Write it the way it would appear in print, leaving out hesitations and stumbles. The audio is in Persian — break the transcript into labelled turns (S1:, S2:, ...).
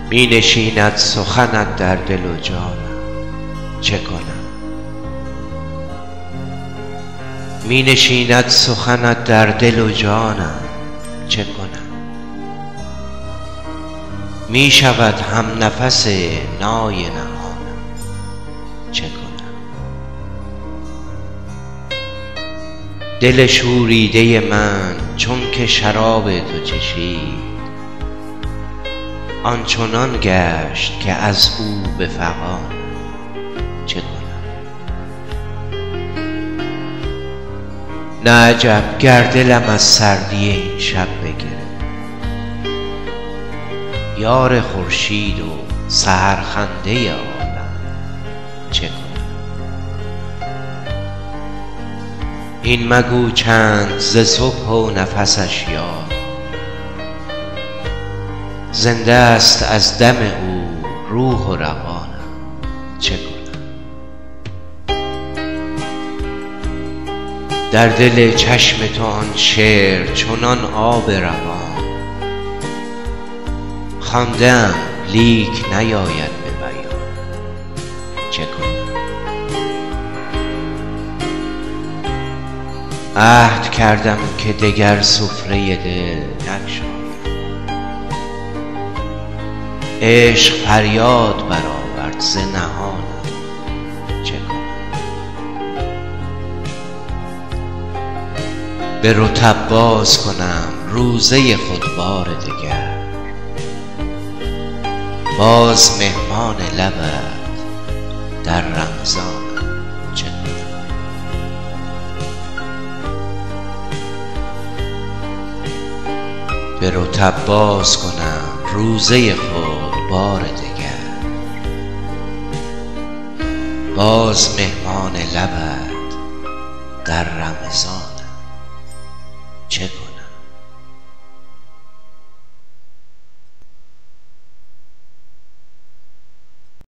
S1: می نشیند سخنت در دل و جانم، چه کنم؟ می نشیند سخنت در دل و جانم، چه کنم؟ می شود هم نفس نای نهانم، چه کنم؟ دل شوریده من چون که شراب تو چشید، آنچنان گشت که از او به فغانم، چه کنم؟ نه عجب گر دلم از سردی این شب بگرفت، یار خورشید و سحرخنده عالم، چه کنم؟ این مگو چند ز صبح و نفسش یاد، زنده است از دم او روح و روانم، چه کنم؟ در دل چشم تو آن شعر چنان آب روان، خوانده‌ام لیک نیاید به بیان، چه کنم؟ عهد کردم که دگر سفره دل نگشایم، عشق فریاد برآورد ز نهانم، چه کنم؟ به رطب باز کنم روزه خود بار دگر، باز مهمان لبت در رمضانم، چه کنم؟ به رطب باز کنم روزه خود بار دگر، باز مهمان لبت در رمضانم، چه کنم؟